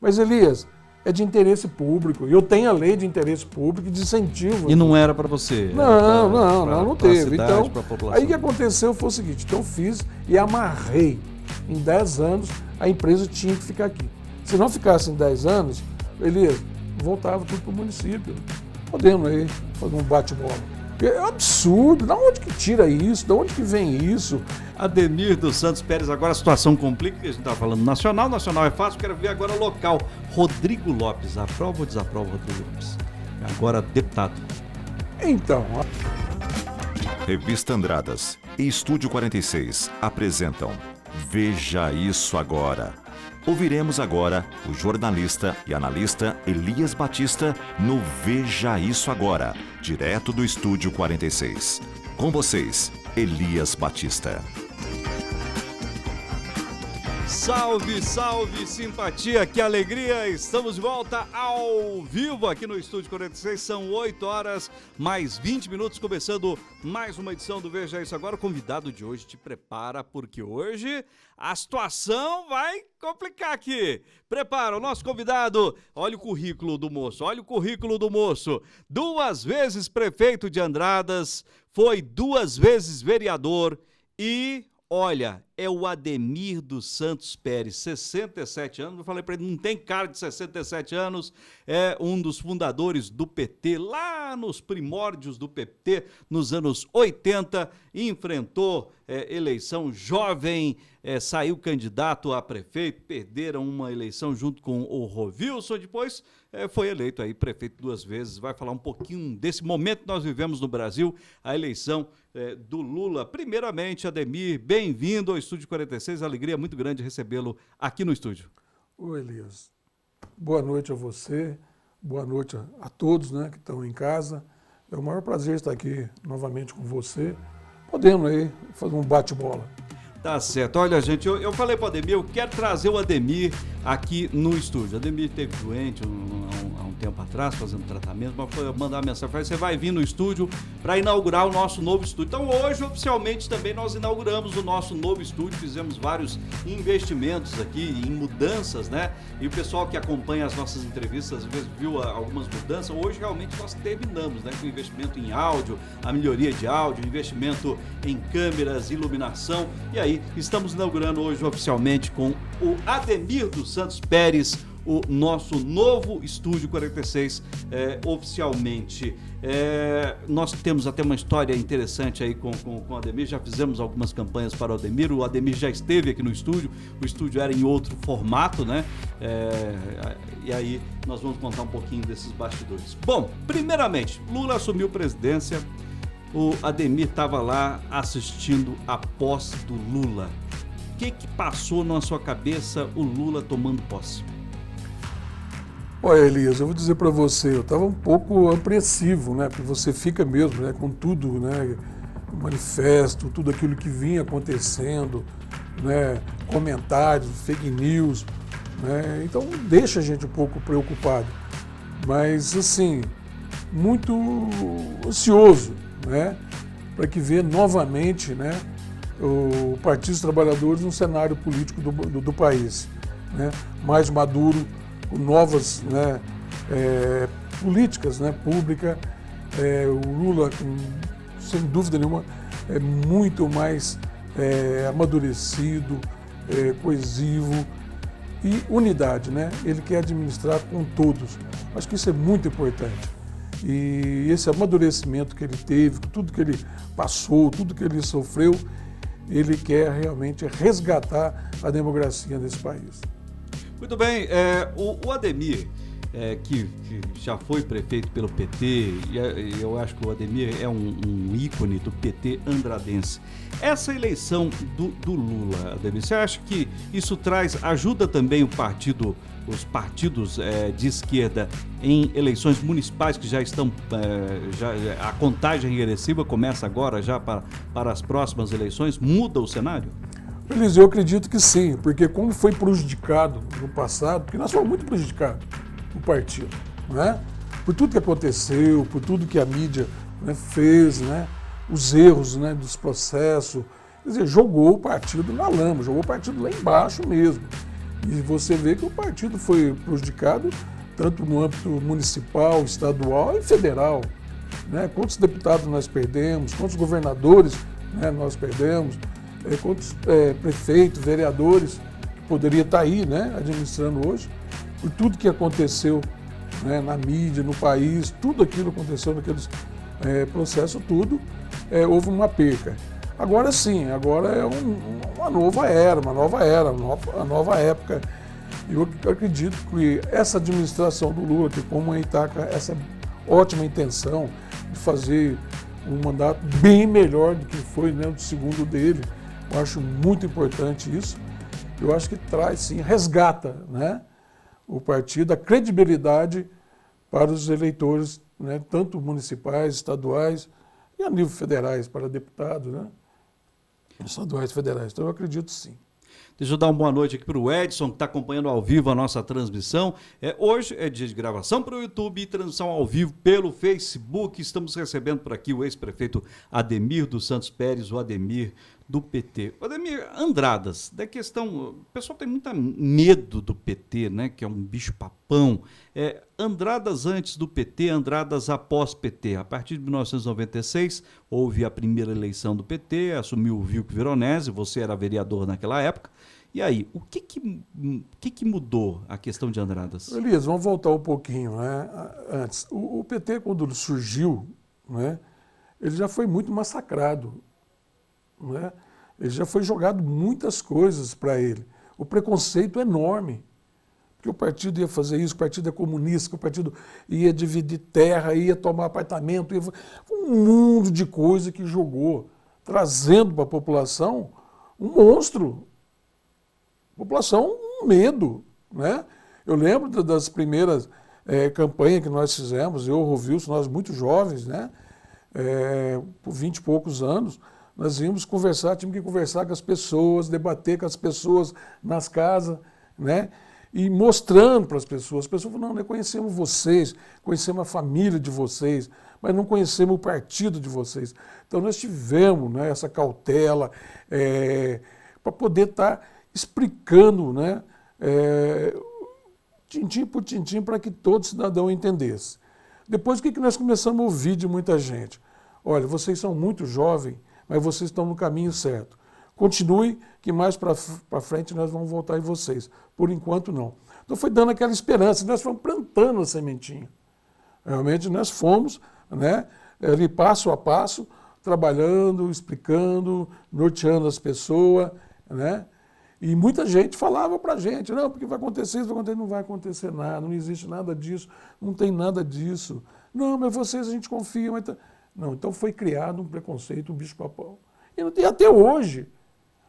Mas, Elias, é de interesse público. Eu tenho a lei de interesse público e de incentivo. E não era para você? Não teve. Cidade, então, pra população. aí o que aconteceu foi o seguinte, então eu fiz e amarrei. Em 10 anos, a empresa tinha que ficar aqui. Se não ficasse em 10 anos, Elias, voltava tudo para o município. Podendo aí fazer um bate-bola. É absurdo, da onde que tira isso? Da onde que vem isso? Ademir dos Santos Pérez, agora a situação complica, a gente está falando nacional é fácil, quero ver agora local. Rodrigo Lopes, aprova ou desaprova Rodrigo Lopes? Agora deputado. Então... Revista Andradas e Estúdio 46 apresentam Veja Isso Agora. Ouviremos agora o jornalista e analista Elias Batista no Veja Isso Agora, direto do Estúdio 46. Com vocês, Elias Batista. Salve, salve, simpatia, que alegria! Estamos de volta ao vivo aqui no Estúdio 46, são 8 horas mais 20 minutos, começando mais uma edição do Veja Isso Agora. O convidado de hoje te prepara, porque hoje a situação vai complicar aqui. Prepara o nosso convidado, olha o currículo do moço, 2 vezes prefeito de Andradas, foi 2 vezes vereador e... Olha, é o Ademir dos Santos Pérez, 67 anos, eu falei para ele, não tem cara de 67 anos, é um dos fundadores do PT, lá nos primórdios do PT, nos anos 80, enfrentou eleição jovem, saiu candidato a prefeito, perderam uma eleição junto com o Rovilson, depois foi eleito aí prefeito 2 vezes, vai falar um pouquinho desse momento que nós vivemos no Brasil, a eleição do Lula. Primeiramente, Ademir, bem-vindo ao Estúdio 46, alegria muito grande recebê-lo aqui no estúdio. Oi, Elias. Boa noite a você, boa noite a todos, né, que estão em casa. É o maior prazer estar aqui novamente com você, podendo aí fazer um bate-bola. Tá certo. Olha, gente, eu falei para o Ademir, eu quero trazer o Ademir aqui no estúdio. O Ademir esteve doente há um tempo atrás, fazendo tratamento, mas foi mandar uma mensagem, você vai vir no estúdio para inaugurar o nosso novo estúdio. Então, hoje, oficialmente, também nós inauguramos o nosso novo estúdio, fizemos vários investimentos aqui em mudanças, né? E o pessoal que acompanha as nossas entrevistas, às vezes, viu algumas mudanças. Hoje, realmente, nós terminamos, né? Com investimento em áudio, a melhoria de áudio, investimento em câmeras, iluminação, e aí estamos inaugurando hoje oficialmente com o Ademir dos Santos Pérez, o nosso novo Estúdio 46, oficialmente. Nós temos até uma história interessante aí com o Ademir, já fizemos algumas campanhas para o Ademir já esteve aqui no estúdio, o estúdio era em outro formato, né? E aí nós vamos contar um pouquinho desses bastidores. Bom, primeiramente, Lula assumiu presidência, o Ademir estava lá assistindo a posse do Lula. O que passou na sua cabeça o Lula tomando posse? Olha, Elias, eu vou dizer para você, eu estava um pouco apreensivo, né? Porque você fica mesmo, né, com tudo, né, manifesto, tudo aquilo que vinha acontecendo, né, comentários, fake news, né? Então deixa a gente um pouco preocupado. Mas, assim, muito ansioso, né, para que vê novamente, né, o Partido dos Trabalhadores no cenário político do país, né, mais maduro, com novas, né, políticas, né, públicas. O Lula, sem dúvida nenhuma, é muito mais amadurecido, coesivo e unidade, né? Ele quer administrar com todos. Acho que isso é muito importante. E esse amadurecimento que ele teve, tudo que ele passou, tudo que ele sofreu, ele quer realmente resgatar a democracia desse país. Muito bem, o Ademir, que já foi prefeito pelo PT, e eu acho que o Ademir é um ícone do PT andradense. Essa eleição do Lula, Ademir, você acha que isso ajuda também os partidos de esquerda em eleições municipais que já estão, a contagem regressiva começa agora já para as próximas eleições, muda o cenário? Elis, eu acredito que sim, porque como foi prejudicado no passado, porque nós fomos muito prejudicados, o partido, né? Por tudo que aconteceu, por tudo que a mídia, né, fez, né? Os erros, né, dos processos, quer dizer, jogou o partido na lama, jogou o partido lá embaixo mesmo. E você vê que o partido foi prejudicado tanto no âmbito municipal, estadual e federal. Né? Quantos deputados nós perdemos, quantos governadores, né, nós perdemos, quantos prefeitos, vereadores que poderiam estar aí, né, administrando hoje, por tudo que aconteceu, né, na mídia, no país, tudo aquilo que aconteceu naqueles processos, tudo, houve uma perca. Agora sim, agora é uma nova era, uma nova época. Eu acredito que essa administração do Lula, que como ele está com essa ótima intenção de fazer um mandato bem melhor do que foi, né, do segundo dele, eu acho muito importante isso. Eu acho que traz sim, resgata, né, o partido, a credibilidade para os eleitores, né, tanto municipais, estaduais e a nível federais, para deputados, né, estaduais e federais. Então eu acredito sim. Deixa eu dar uma boa noite aqui para o Edson, que está acompanhando ao vivo a nossa transmissão. Hoje é dia de gravação para o YouTube e transmissão ao vivo pelo Facebook. Estamos recebendo por aqui o ex-prefeito Ademir dos Santos Pérez, o Ademir do PT. O Ademir, Andradas, da questão... O pessoal tem muito medo do PT, né? Que é um bicho-papão. Andradas antes do PT, Andradas após PT. A partir de 1996, houve a primeira eleição do PT, assumiu o Vilco Veronese, você era vereador naquela época. E aí, o que mudou a questão de Andradas? Elias, vamos voltar um pouquinho, né? Antes. O PT, quando ele surgiu, né, ele já foi muito massacrado. Né? Ele já foi jogado muitas coisas para ele. O preconceito é enorme. Que o partido ia fazer isso, o partido é comunista, que o partido ia dividir terra, ia tomar apartamento, um mundo de coisa que jogou, trazendo para a população um monstro. População, um medo. Né? Eu lembro das primeiras campanhas que nós fizemos, eu, Rovilson, nós muito jovens, né? Por 20 e poucos anos, nós íamos conversar, tínhamos que conversar com as pessoas, debater com as pessoas nas casas, né? E mostrando para as pessoas falavam, não, nós conhecemos vocês, conhecemos a família de vocês, mas não conhecemos o partido de vocês. Então nós tivemos, né, essa cautela para poder estar explicando, né, tintim por tintim, para que todo cidadão entendesse. Depois o que nós começamos a ouvir de muita gente? Olha, vocês são muito jovens, mas vocês estão no caminho certo. Continue, que mais para frente nós vamos voltar em vocês. Por enquanto, não. Então foi dando aquela esperança, nós fomos plantando a sementinha. Realmente nós fomos, né, ali passo a passo, trabalhando, explicando, norteando as pessoas, né? E muita gente falava para a gente, não, porque vai acontecer isso, não vai acontecer nada, não existe nada disso, não tem nada disso. Não, mas vocês a gente confia. Mas não, então foi criado um preconceito, um bicho-papão. E até hoje,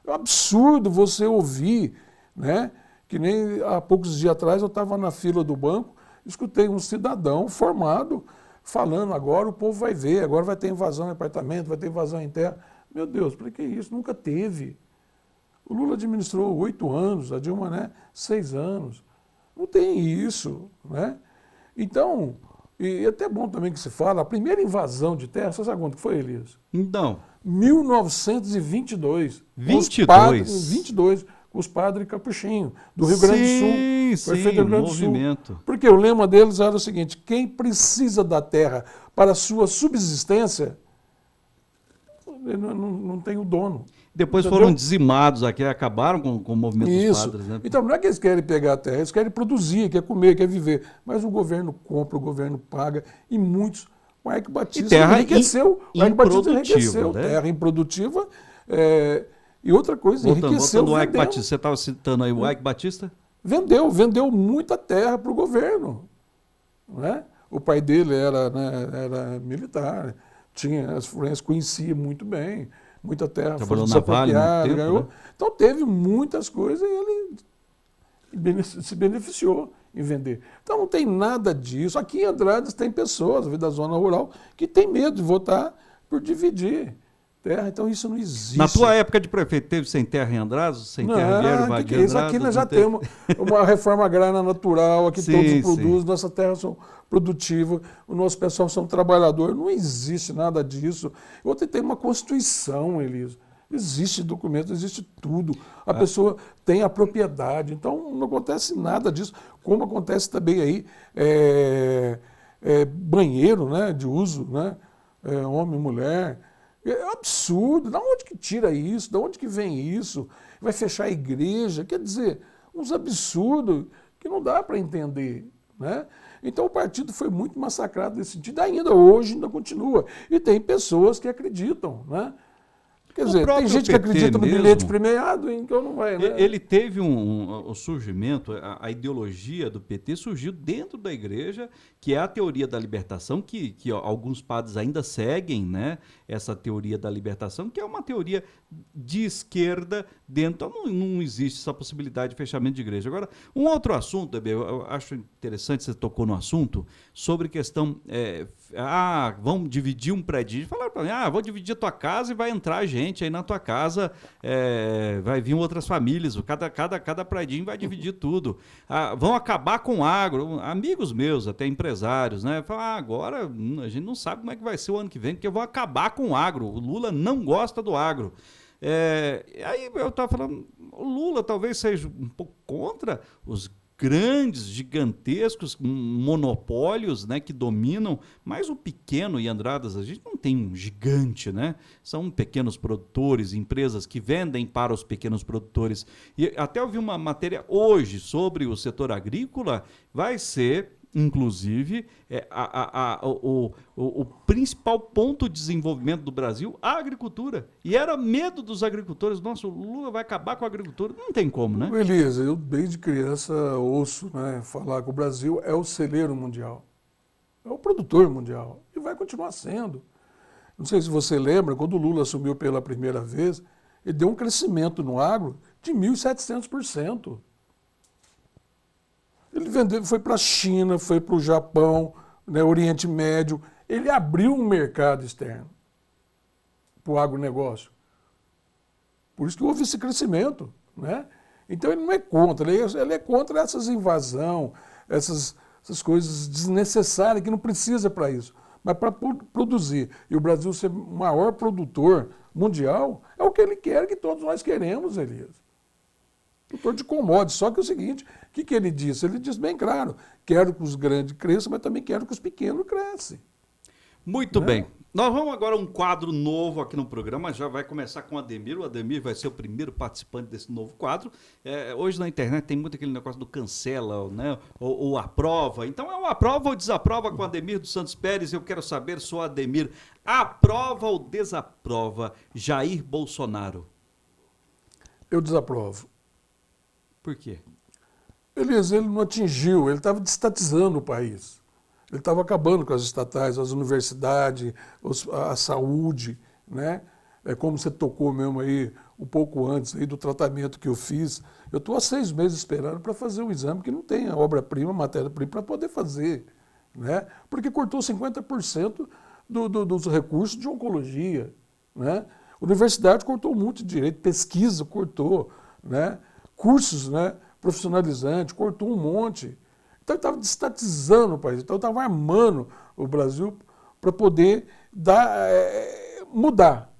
é um absurdo você ouvir, né? Que nem há poucos dias atrás eu estava na fila do banco, escutei um cidadão formado falando, agora o povo vai ver, agora vai ter invasão em apartamento, vai ter invasão em terra. Meu Deus, para que isso? Nunca teve. O Lula administrou 8 anos, a Dilma, né, 6 anos. Não tem isso, né? Então, e é até bom também que se fala, a primeira invasão de terra, você sabe quando foi, Elias? Não. 1922. 22? Com os padres capuchinhos, do Rio Grande do Sul. Sim, do Rio Grande do Sul. Porque o lema deles era o seguinte, quem precisa da terra para a sua subsistência, não tem o dono. Depois entendeu? Foram dizimados aqui, acabaram com o movimento dos padres. Né? Então não é que eles querem pegar a terra, eles querem produzir, querem comer, querem viver. Mas o governo compra, o governo paga, e muitos... O Eike Batista enriqueceu. O Eike Batista enriqueceu. Né? Terra improdutiva. E outra coisa, enriqueceu. Voltando ao Eike Batista, você estava citando aí o Eike Batista? Vendeu muita terra para o governo. Né? O pai dele era militar, tinha as influências, conhecia muito bem. Muita terra foi desapropriada, ganhou. Né? Então teve muitas coisas e ele se beneficiou em vender. Então não tem nada disso. Aqui em Andradas tem pessoas da zona rural que tem medo de votar por dividir terra. Então isso não existe. Na tua época de prefeito, teve sem terra em Andradas? Sem terra viária, que isso? Aqui nós já temos uma reforma agrária natural, aqui todos produzem, nossa terra são produtiva, o nosso pessoal são trabalhadores, não existe nada disso. Outra tem uma Constituição, Elisa. Existe documento, existe tudo. A pessoa tem a propriedade. Então, não acontece nada disso. Como acontece também aí banheiro, né, de uso, né, homem e mulher. É absurdo. Da onde que tira isso? Da onde que vem isso? Vai fechar a igreja? Quer dizer, uns absurdos que não dá para entender, né? Então o partido foi muito massacrado nesse sentido, ainda hoje ainda continua. E tem pessoas que acreditam, né? Quer dizer, tem gente que acredita no bilhete premiado, então não vai, né? Ele teve um surgimento, a ideologia do PT surgiu dentro da igreja, que é a teoria da libertação, que alguns padres ainda seguem, né? Essa teoria da libertação, que é uma teoria de esquerda dentro, então não existe essa possibilidade de fechamento de igreja. Agora, um outro assunto, eu acho interessante, você tocou no assunto, sobre questão, vamos dividir um prédio. Falaram para mim, vou dividir a tua casa e vai entrar gente aí na tua casa, vai vir outras famílias, cada prédio vai dividir tudo. Vão acabar com o agro. Amigos meus, até empresários, né? Falam, agora a gente não sabe como é que vai ser o ano que vem, porque eu vou acabar com o agro. O Lula não gosta do agro. Aí eu estava falando, o Lula talvez seja um pouco contra os grandes, gigantescos monopólios, né, que dominam, mas o pequeno e Andradas, a gente não tem um gigante, né? São pequenos produtores, empresas que vendem para os pequenos produtores. E até eu vi uma matéria hoje sobre o setor agrícola, vai ser inclusive, o principal ponto de desenvolvimento do Brasil, a agricultura. E era medo dos agricultores. Nossa, o Lula vai acabar com a agricultura. Não tem como, né? Elisa, eu desde criança ouço, né, falar que o Brasil é o celeiro mundial. É o produtor mundial. E vai continuar sendo. Não sei se você lembra, quando o Lula assumiu pela primeira vez, ele deu um crescimento no agro de 1.700%. Ele vendeu, foi para a China, foi para o Japão, né, Oriente Médio. Ele abriu um mercado externo para o agronegócio. Por isso que houve esse crescimento, né? Então ele não é contra, ele é contra essas invasões, essas coisas desnecessárias que não precisa para isso, mas para produzir. E o Brasil ser o maior produtor mundial é o que ele quer, que todos nós queremos, Elias. Produtor de commodities. Só que é o seguinte, o que ele disse? Ele disse bem claro, quero que os grandes cresçam, mas também quero que os pequenos cresçam. Muito bem. Nós vamos agora a um quadro novo aqui no programa, já vai começar com o Ademir. O Ademir vai ser o primeiro participante desse novo quadro. Hoje na internet tem muito aquele negócio do cancela, né? Ou aprova. Então é o aprova ou desaprova com o Ademir dos Santos Pérez. Eu quero saber se o Ademir aprova ou desaprova Jair Bolsonaro. Eu desaprovo. Por quê? Beleza, ele não atingiu, ele estava destatizando o país. Ele estava acabando com as estatais, as universidades, a saúde, né? É como você tocou mesmo aí, um pouco antes aí do tratamento que eu fiz. Eu estou há 6 meses esperando para fazer um exame que não tem a obra-prima, matéria-prima para poder fazer, né? Porque cortou 50% dos recursos de oncologia, né? Universidade cortou muito de direito, pesquisa cortou, né? Cursos, né, profissionalizantes, cortou um monte. Então ele estava destatizando o país, então ele estava armando o Brasil para poder mudar,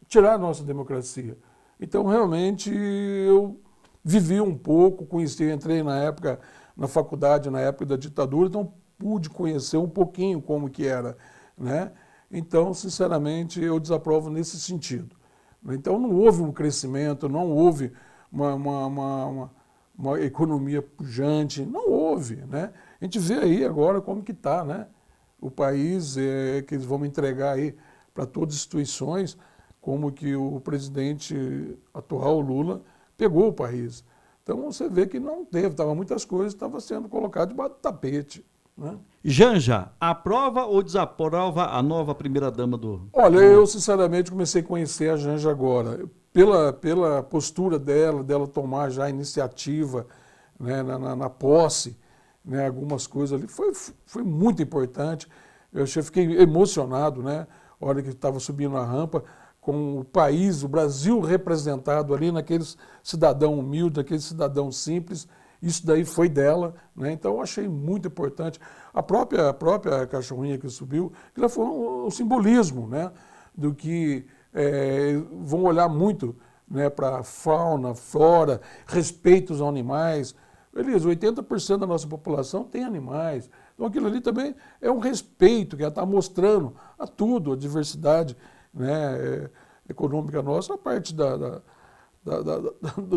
tirar a nossa democracia. Então realmente eu vivi um pouco, conheci, entrei na época, na faculdade, na época da ditadura, então pude conhecer um pouquinho como que era, né? Então, sinceramente, eu desaprovo nesse sentido. Então não houve um crescimento, não houve uma economia pujante, não houve, né? A gente vê aí agora como que está, né? O país que eles vão entregar aí para todas as instituições, como que o presidente atual, Lula, pegou o país. Então você vê que não teve, muitas coisas estavam sendo colocadas debaixo do tapete, né? Janja, aprova ou desaprova a nova primeira-dama do... Olha, eu sinceramente comecei a conhecer a Janja agora. Pela postura dela tomar já a iniciativa, né, na posse, né, algumas coisas ali, foi muito importante. Eu fiquei emocionado, né, a hora que estava subindo a rampa, com o país, o Brasil representado ali, naqueles cidadão humilde, naquele cidadão simples. Isso daí foi dela, né? Então eu achei muito importante. A própria cachorrinha que subiu, ela foi um simbolismo, né, do que vão olhar muito, né, para fauna, flora, respeito aos animais. Beleza, 80% da nossa população tem animais. Então aquilo ali também é um respeito que ela está mostrando a tudo, a diversidade, né, econômica nossa, a parte do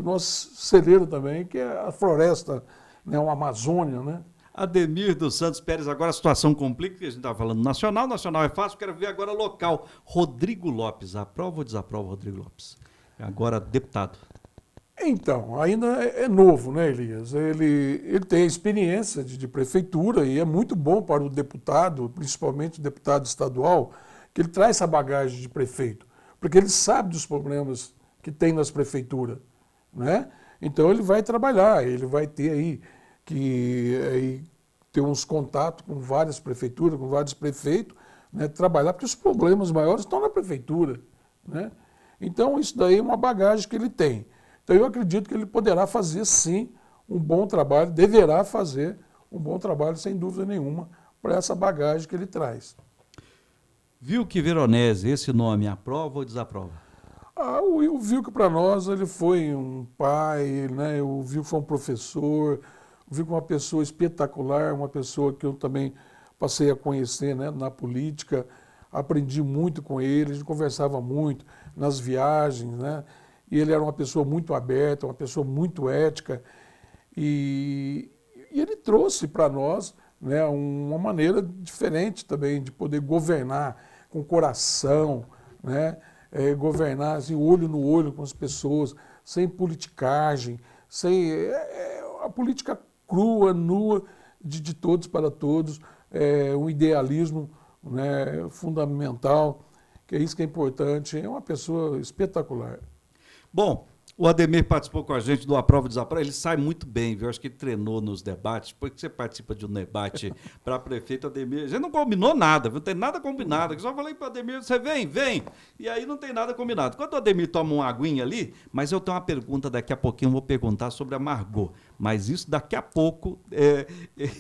nosso celeiro também, que é a floresta, né, uma Amazônia, né? Ademir dos Santos Pérez, agora a situação complica, porque a gente estava falando nacional é fácil, quero ver agora local. Rodrigo Lopes, aprova ou desaprova Rodrigo Lopes? Agora deputado. Então, ainda é novo, né, Elias? Ele tem experiência de prefeitura e é muito bom para o deputado, principalmente o deputado estadual, que ele traz essa bagagem de prefeito, porque ele sabe dos problemas que tem nas prefeituras, né? Então ele vai trabalhar, ele vai ter aí que ter uns contatos com várias prefeituras, com vários prefeitos, né, trabalhar, porque os problemas maiores estão na prefeitura, né? Então isso daí é uma bagagem que ele tem. Então eu acredito que ele poderá fazer sim um bom trabalho, deverá fazer um bom trabalho, sem dúvida nenhuma, para essa bagagem que ele traz. Vilque Veronese, esse nome, aprova ou desaprova? O Vilque para nós, ele foi um pai, né? O Vilque foi um professor, o Vilque é uma pessoa espetacular, uma pessoa que eu também passei a conhecer, né, na política, aprendi muito com ele, a gente conversava muito nas viagens, né? E ele era uma pessoa muito aberta, uma pessoa muito ética, e ele trouxe para nós, né, uma maneira diferente também de poder governar com coração, né? Governar assim, olho no olho com as pessoas, sem politicagem, sem a política crua, nua, de todos para todos, um idealismo, né, fundamental, que é isso que é importante. É uma pessoa espetacular. Bom, o Ademir participou com a gente do Aprova e Desaprova, ele sai muito bem, viu? Acho que ele treinou nos debates, porque você participa de um debate para prefeito, Ademir, a gente não combinou nada, viu? Não tem nada combinado, eu só falei para o Ademir, você vem, e aí não tem nada combinado. Quando o Ademir toma uma aguinha ali, mas eu tenho uma pergunta daqui a pouquinho, eu vou perguntar sobre a Margot, mas isso daqui a pouco,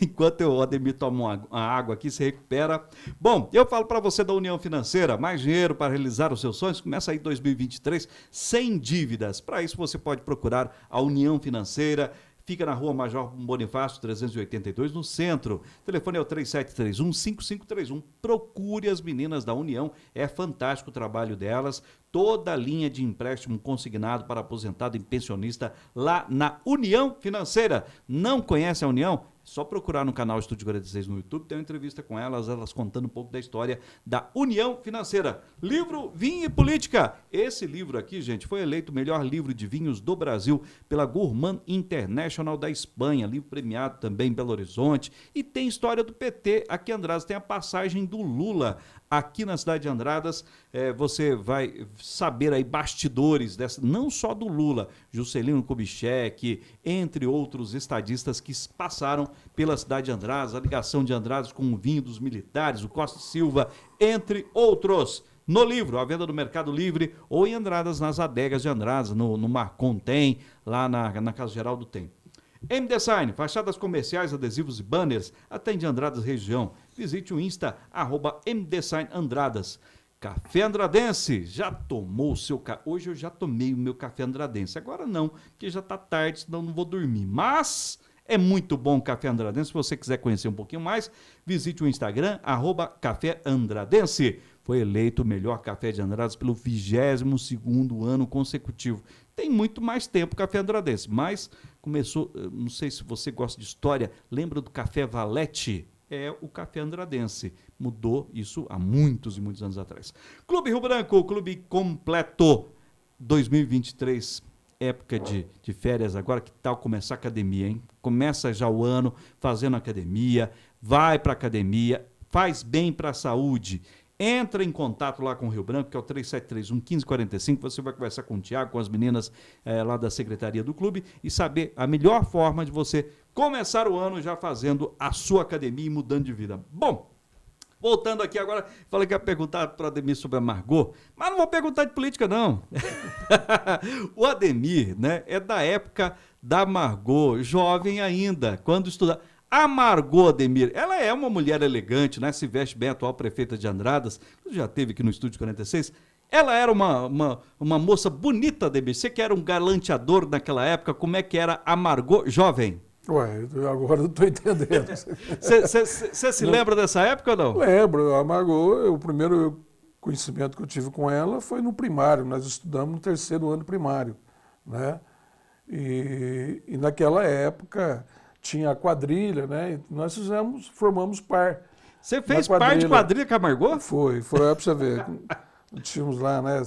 enquanto o Ademir toma uma água aqui, se recupera. Bom, eu falo para você da União Financeira, mais dinheiro para realizar os seus sonhos, começa aí 2023 sem dívidas. Para isso você pode procurar a União Financeira, fica na Rua Major Bonifácio 382, no centro. O telefone é o 3731-5531. Procure as meninas da União, é fantástico o trabalho delas. Toda a linha de empréstimo consignado para aposentado e pensionista lá na União Financeira. Não conhece a União? Só procurar no canal Estúdio 46 no YouTube, tem uma entrevista com elas contando um pouco da história da União Financeira. Livro Vinho e Política. Esse livro aqui, gente, foi eleito o melhor livro de vinhos do Brasil pela Gourmand International da Espanha. Livro premiado também em Belo Horizonte. E tem história do PT aqui em Andradas. Tem a passagem do Lula aqui na cidade de Andradas. Você vai saber aí bastidores dessa, não só do Lula, Juscelino Kubitschek, entre outros estadistas que passaram pela cidade de Andradas, a ligação de Andradas com o vinho dos militares, o Costa Silva, entre outros. No livro, à venda no Mercado Livre ou em Andradas, nas adegas de Andradas, no Marcon tem, lá na Casa Geraldo tem. MDesign, fachadas comerciais, adesivos e banners, atende Andradas região. Visite o Insta, @MDesignAndradas. Café Andradense, já tomou o seu café? Hoje eu já tomei o meu café andradense, agora não, porque já está tarde, senão não vou dormir. Mas é muito bom o Café Andradense, se você quiser conhecer um pouquinho mais, visite o Instagram, @Café Andradense. Foi eleito o melhor café de Andradas pelo 22º ano consecutivo. Tem muito mais tempo o Café Andradense, mas começou, não sei se você gosta de história, lembra do Café Valete? É o Café Andradense. Mudou isso há muitos e muitos anos atrás. Clube Rio Branco, clube completo 2023, época de férias agora, que tal começar a academia, hein? Começa já o ano fazendo academia, vai para academia, faz bem para a saúde. Entra em contato lá com o Rio Branco, que é o 3731-1545, você vai conversar com o Tiago, com as meninas lá da secretaria do clube e saber a melhor forma de você começar o ano já fazendo a sua academia e mudando de vida. Bom, voltando aqui agora, falei que ia perguntar para o Ademir sobre a Margot, mas não vou perguntar de política não. O Ademir, né, é da época da Margot, jovem ainda, quando estudava. A Margot, Ademir, ela é uma mulher elegante, né? Se veste bem, a atual prefeita de Andradas, já esteve aqui no Estúdio 46. Ela era uma moça bonita, Ademir. Você que era um galanteador naquela época, como é que era a Margot jovem? Ué, agora eu estou entendendo. Você se lembra dessa época ou não? Lembro, a Margot, o primeiro conhecimento que eu tive com ela foi no primário, nós estudamos no 3º ano primário, né? E naquela época tinha a quadrilha, né? E nós formamos par. Você fez par de quadrilha com a Margot? Foi para você ver. Tínhamos lá, né,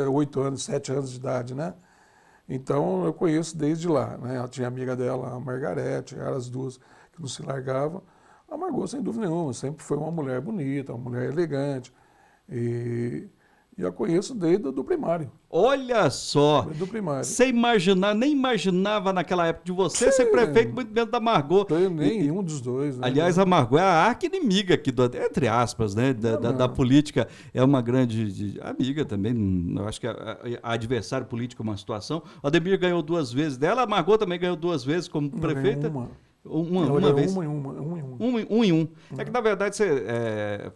8 anos, 7 anos de idade, né? Então eu conheço desde lá, né? Ela tinha amiga dela, a Margarete, eram as duas que não se largavam. A Margot, sem dúvida nenhuma, sempre foi uma mulher bonita, uma mulher elegante. E eu a conheço desde do primário. Olha só! Do primário. Sem imaginar, nem imaginava naquela época de você ser prefeito muito menos da Margot. Nenhum dos dois. Né? Aliás, a Margot é a arqui-inimiga aqui, entre aspas, né, da política. É uma grande amiga também. Eu acho que a adversário político é uma situação. O Ademir ganhou 2 vezes dela, a Margot também ganhou 2 vezes como prefeita. Uma vez. Um em um. É que, na verdade,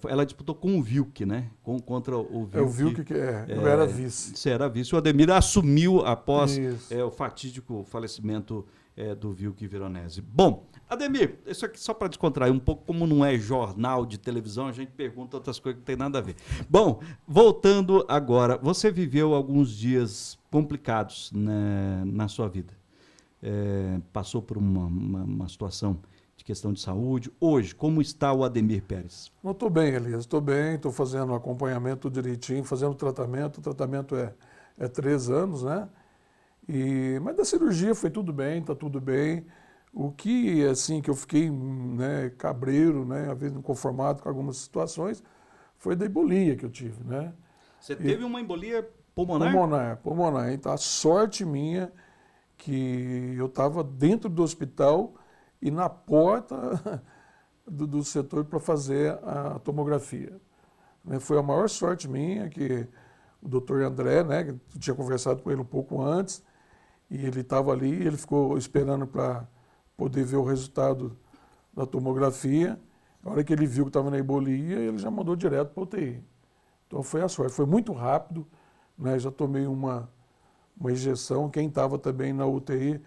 ela disputou com o Vilk, né? Contra o Vilk. É o Vilk que eu era vice. Você era vice. O Ademir assumiu após o fatídico falecimento do Vilk Veronese. Bom, Ademir, isso aqui só para descontrair um pouco, como não é jornal de televisão, a gente pergunta outras coisas que não tem nada a ver. Bom, voltando agora, você viveu alguns dias complicados, né, na sua vida. Passou por uma situação de questão de saúde. Hoje, como está o Ademir Pérez? Não estou bem, Elias. Estou bem, estou fazendo acompanhamento direitinho, fazendo tratamento. O tratamento é 3 anos, né? Mas da cirurgia foi tudo bem, está tudo bem. O que, assim, que eu fiquei, né, cabreiro, né, às vezes inconformado com algumas situações, foi da embolia que eu tive, né? Você teve uma embolia pulmonar? Pulmonar. Então, a sorte minha que eu estava dentro do hospital e na porta do setor para fazer a tomografia. Foi a maior sorte minha que o doutor André, né, que eu tinha conversado com ele um pouco antes, e ele estava ali, ele ficou esperando para poder ver o resultado da tomografia. A hora que ele viu que estava na embolia, ele já mandou direto para a UTI. Então foi a sorte, foi muito rápido, né, já tomei uma injeção. Quem estava também na UTI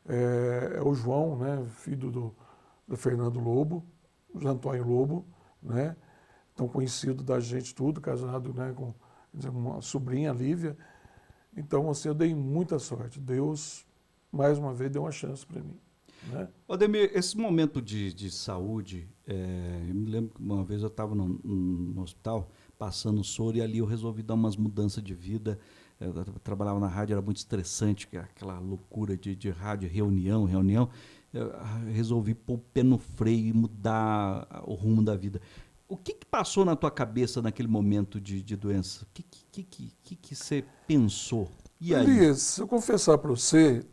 é o João, né, filho do Fernando Lobo, o Antônio Lobo, né, tão conhecido da gente tudo, casado, né, com uma sobrinha, Lívia. Então, assim, eu dei muita sorte. Deus, mais uma vez, deu uma chance para mim. Né? Ademir, esse momento de saúde, eu me lembro que uma vez eu estava no hospital, passando soro, e ali eu resolvi dar umas mudanças de vida. Eu trabalhava na rádio, era muito estressante, aquela loucura de rádio, reunião. Eu resolvi pôr o pé no freio e mudar o rumo da vida. O que passou na tua cabeça naquele momento de doença? O que você pensou? E aí? Elias, se eu confessar para você,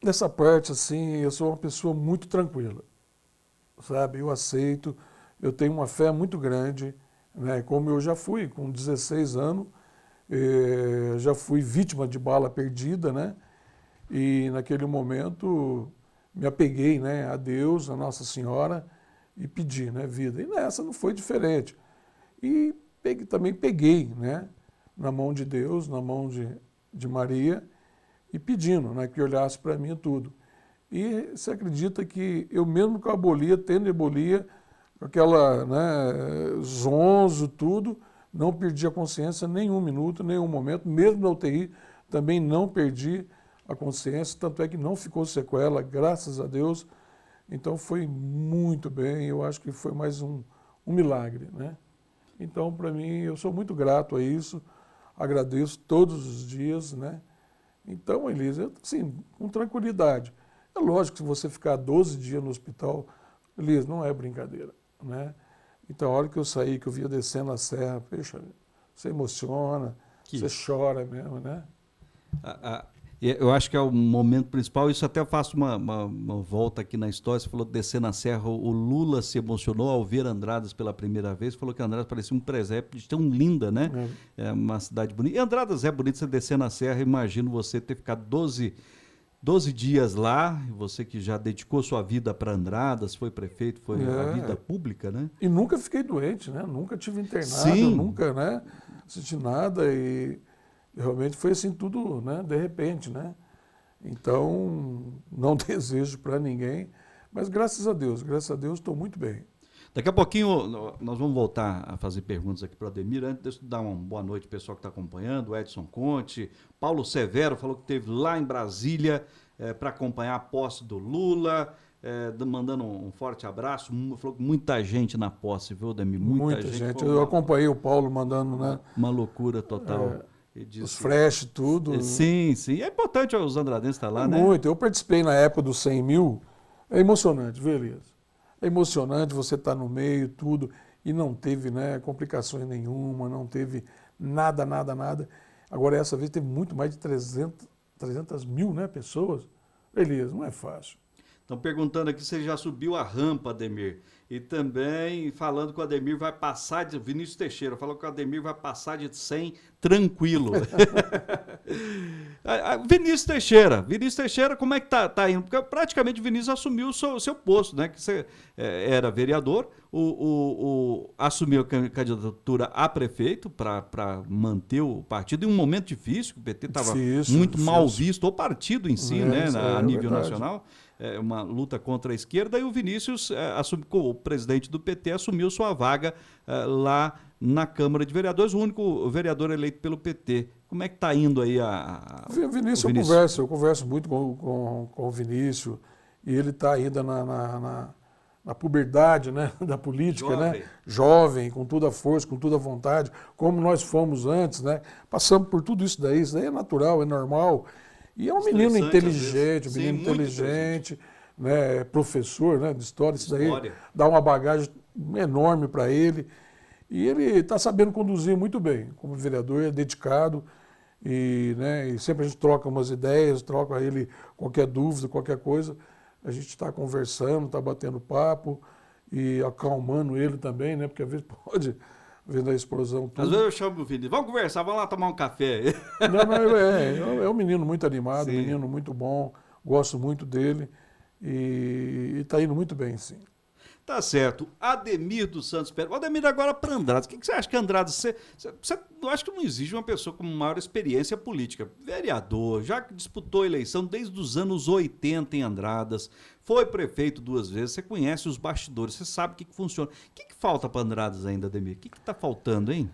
nessa parte, assim, eu sou uma pessoa muito tranquila, sabe? Eu aceito, eu tenho uma fé muito grande, né? Como eu já fui, com 16 anos, já fui vítima de bala perdida, né? E naquele momento me apeguei, né, a Deus, a Nossa Senhora, e pedi, né, vida. E nessa não foi diferente. E também peguei, né, na mão de Deus, na mão de Maria, e pedindo, né, que olhasse para mim tudo. E você acredita que eu mesmo com a embolia, tendo embolia, com aquela, né, zonzo, tudo, não perdi a consciência nenhum minuto, nenhum momento, mesmo na UTI, também não perdi a consciência, tanto é que não ficou sequela, graças a Deus. Então foi muito bem, eu acho que foi mais um milagre, né? Então, para mim, eu sou muito grato a isso, agradeço todos os dias, né? Então, Elisa, assim, com tranquilidade. É lógico que se você ficar 12 dias no hospital, Elisa, não é brincadeira, né? Então, a hora que eu saí, que eu via descendo a serra, poxa, você emociona, você chora mesmo, né? Eu acho que é o momento principal. Isso até eu faço uma volta aqui na história. Você falou de descer na serra. O Lula se emocionou ao ver Andradas pela primeira vez. Falou que Andradas parecia um presépio de tão linda, né? É uma cidade bonita. E Andradas é bonito, você descer na serra. Imagino você ter ficado 12 dias lá. Você que já dedicou sua vida para Andradas, foi prefeito, foi a vida pública, né? E nunca fiquei doente, né? Nunca tive internado, Sim. Nunca, né? senti nada e realmente foi assim tudo, né, de repente, né? Então, não desejo para ninguém, mas graças a Deus estou muito bem. Daqui a pouquinho nós vamos voltar a fazer perguntas aqui para o Ademir. Antes, deixa eu dar uma boa noite ao pessoal que está acompanhando, o Edson Conte, Paulo Severo falou que esteve lá em Brasília para acompanhar a posse do Lula, mandando um forte abraço. Falou que muita gente na posse, viu, Ademir? Muita gente. Eu acompanhei o Paulo mandando, né? Uma loucura total. Os flash, tudo. Sim, sim. É importante os andradenses estar lá, né? Muito. Eu participei na época dos 100 mil. É emocionante, viu, Elias? É emocionante você estar no meio, tudo, e não teve, né, complicações nenhuma, não teve nada. Agora, essa vez teve muito mais de 300 mil, né, pessoas. Elias, não é fácil. Estão perguntando aqui se ele já subiu a rampa, Ademir. E também falando que o Ademir vai passar de... Vinícius Teixeira falou que o Ademir vai passar de 100 tranquilo. Vinícius Teixeira, como é que tá indo? Porque praticamente o Vinícius assumiu o seu posto, né? Que você era vereador, assumiu a candidatura a prefeito para manter o partido em um momento difícil, que o PT estava muito mal visto, o partido em si, né? A nível nacional. Uma luta contra a esquerda, e o Vinícius, o presidente do PT, assumiu sua vaga lá na Câmara de Vereadores, o único vereador eleito pelo PT. Como é que está indo aí o Vinícius? Eu converso muito com o Vinícius, e ele está ainda na puberdade, né, da política, né? Jovem, com toda a força, com toda a vontade, como nós fomos antes, né? Passamos por tudo isso daí é natural, é normal. E é um menino inteligente, né, professor, né, de história, isso daí dá uma bagagem enorme para ele. E ele está sabendo conduzir muito bem, como vereador, é dedicado, e sempre a gente troca umas ideias, troca a ele qualquer dúvida, qualquer coisa, a gente está conversando, está batendo papo e acalmando ele também, né, porque às vezes pode... vendo a explosão. Tudo. Às vezes eu chamo o Vini, vamos conversar, vamos lá tomar um café. É um menino muito animado, um menino muito bom, gosto muito dele e está indo muito bem, sim. Tá certo. Ademir dos Santos Pérez. Ademir, agora para Andradas. O que você acha que Andradas... Eu acho que não existe uma pessoa com maior experiência política. Vereador, já disputou eleição desde os anos 80 em Andradas, foi prefeito 2 vezes, você conhece os bastidores, você sabe o que funciona. O que falta para Andradas ainda, Ademir? O que está faltando, hein?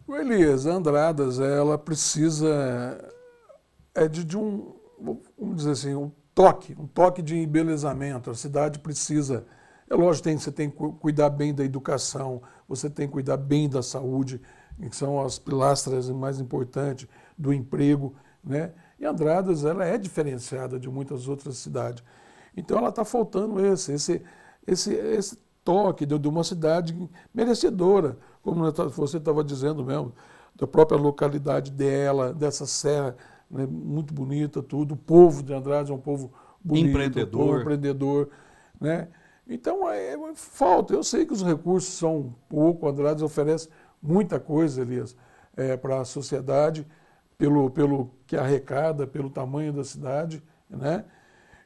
O Elias, Andradas, ela precisa de um, vamos dizer assim, um toque de embelezamento. A cidade precisa... É lógico, você tem que cuidar bem da educação, você tem que cuidar bem da saúde, que são as pilastras mais importantes do emprego, né? E Andradas, ela é diferenciada de muitas outras cidades. Então, ela está faltando esse toque de uma cidade merecedora, como você estava dizendo mesmo, da própria localidade dela, dessa serra, né, muito bonita, tudo. O povo de Andradas é um povo bonito, empreendedor, né? Então, falta. Eu sei que os recursos são pouco, Andradas oferece muita coisa, Elias, para a sociedade, pelo que arrecada, pelo tamanho da cidade, né?